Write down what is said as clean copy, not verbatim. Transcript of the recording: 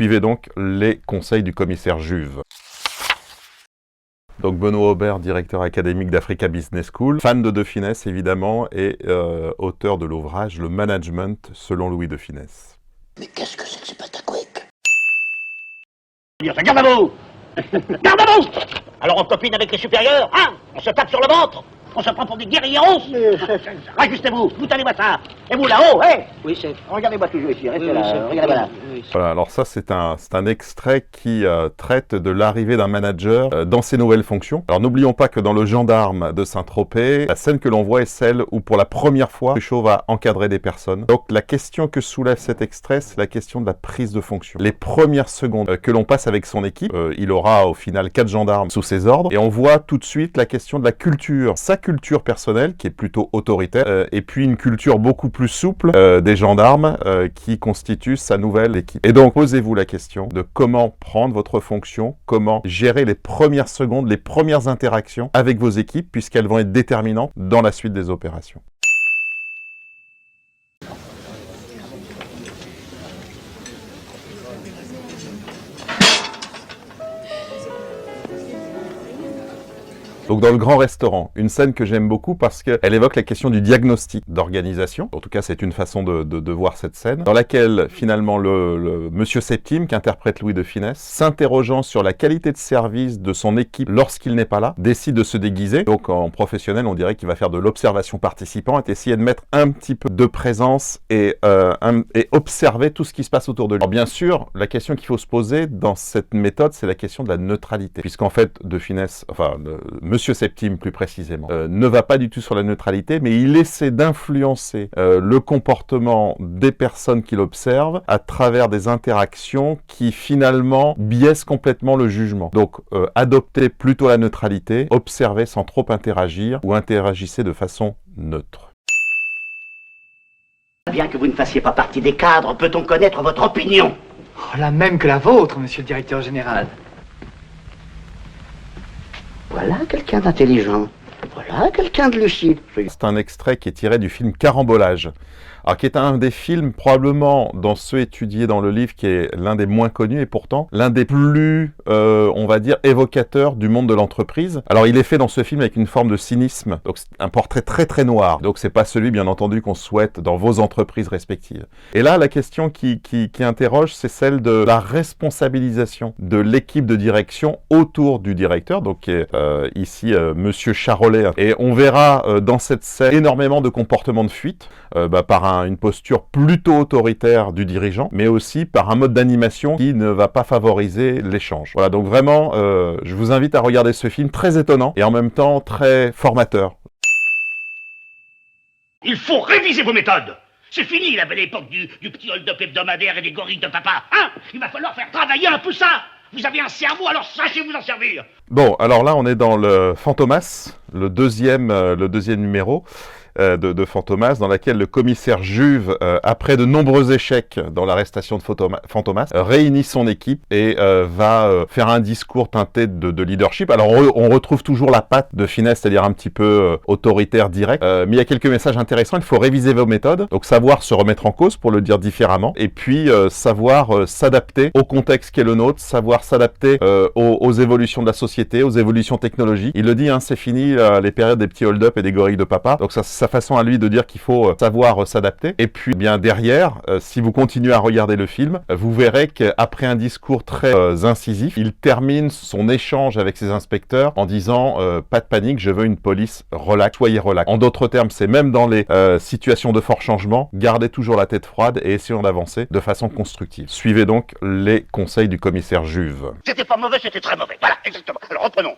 Suivez donc les conseils du commissaire Juve. Donc Benoît Aubert, directeur académique d'Africa Business School, fan de Funès évidemment, et auteur de l'ouvrage Le Management selon Louis de Funès. Mais qu'est-ce que c'est que ce patacouic? Garde à vous! Garde à vous! Alors on copine avec les supérieurs, hein? On se tape sur le ventre? On se prend pour des guérilleros? Rajustez-vous, boutonnez-moi ça! Et vous là-haut, hein? Oui, chef. Regardez-moi toujours ici, restez là, regardez-moi là. Voilà, alors ça c'est un extrait qui traite de l'arrivée d'un manager dans ses nouvelles fonctions. Alors n'oublions pas que dans Le Gendarme de Saint-Tropez, la scène que l'on voit est celle où pour la première fois, Cruchot va encadrer des personnes. Donc la question que soulève cet extrait, c'est la question de la prise de fonction. Les premières secondes que l'on passe avec son équipe, il aura au final 4 gendarmes sous ses ordres, et on voit tout de suite la question de la culture. Sa culture personnelle, qui est plutôt autoritaire, et puis une culture beaucoup plus souple des gendarmes qui constituent sa nouvelle équipe. Et donc, posez-vous la question de comment prendre votre fonction, comment gérer les premières secondes, les premières interactions avec vos équipes, puisqu'elles vont être déterminantes dans la suite des opérations. Donc dans Le Grand Restaurant, une scène que j'aime beaucoup parce qu'elle évoque la question du diagnostic d'organisation. En tout cas, c'est une façon de voir cette scène, dans laquelle finalement le Monsieur Septime, qu'interprète Louis de Funès, s'interrogeant sur la qualité de service de son équipe lorsqu'il n'est pas là, décide de se déguiser. Donc en professionnel, on dirait qu'il va faire de l'observation participante et essayer de mettre un petit peu de présence et observer tout ce qui se passe autour de lui. Alors bien sûr, la question qu'il faut se poser dans cette méthode, c'est la question de la neutralité. Puisqu'en fait, de Funès, enfin, Monsieur Septime plus précisément, ne va pas du tout sur la neutralité, mais il essaie d'influencer le comportement des personnes qu'il observe à travers des interactions qui finalement biaisent complètement le jugement. Donc adoptez plutôt la neutralité, observez sans trop interagir ou interagissez de façon neutre. Bien que vous ne fassiez pas partie des cadres, peut-on connaître votre opinion? Oh, la même que la vôtre, monsieur le directeur général. Voilà quelqu'un d'intelligent. Voilà quelqu'un de lucide. C'est un extrait qui est tiré du film Carambolage. Alors, qui est un des films probablement dans ceux étudiés dans le livre qui est l'un des moins connus et pourtant l'un des plus, on va dire, évocateurs du monde de l'entreprise. Alors il est fait dans ce film avec une forme de cynisme, donc c'est un portrait très très noir. Donc c'est pas celui bien entendu qu'on souhaite dans vos entreprises respectives. Et là la question qui interroge, c'est celle de la responsabilisation de l'équipe de direction autour du directeur, donc qui est ici Monsieur Charolais. Et on verra dans cette scène énormément de comportements de fuite, par une posture plutôt autoritaire du dirigeant, mais aussi par un mode d'animation qui ne va pas favoriser l'échange. Voilà, donc vraiment, je vous invite à regarder ce film très étonnant et en même temps très formateur. Il faut réviser vos méthodes! C'est fini la belle époque du petit hold-up hebdomadaire et des gorilles de papa, hein? Il va falloir faire travailler un peu ça! Vous avez un cerveau, alors sachez vous en servir! Bon, alors là, on est dans le Fantomas, le deuxième numéro de Fantomas, dans laquelle le commissaire Juve, après de nombreux échecs dans l'arrestation de Fantomas, réunit son équipe et va faire un discours teinté de leadership. Alors on retrouve toujours la patte de Funès, c'est-à-dire un petit peu autoritaire, direct, mais il y a quelques messages intéressants. Il faut réviser vos méthodes, donc savoir se remettre en cause, pour le dire différemment, et puis savoir s'adapter au contexte qui est le nôtre, savoir s'adapter aux évolutions de la société, aux évolutions technologiques. Il le dit, hein, c'est fini les périodes des petits hold-up et des gorilles de papa, donc ça sa façon à lui de dire qu'il faut savoir s'adapter. Et puis bien derrière, si vous continuez à regarder le film, vous verrez qu'après un discours très incisif, il termine son échange avec ses inspecteurs en disant pas de panique, je veux une police relax, soyez relax. En d'autres termes, c'est même dans les situations de fort changement, gardez toujours la tête froide et essayons d'avancer de façon constructive. Suivez donc les conseils du commissaire Juve. C'était pas mauvais, c'était très mauvais. Voilà, exactement. Alors reprenons.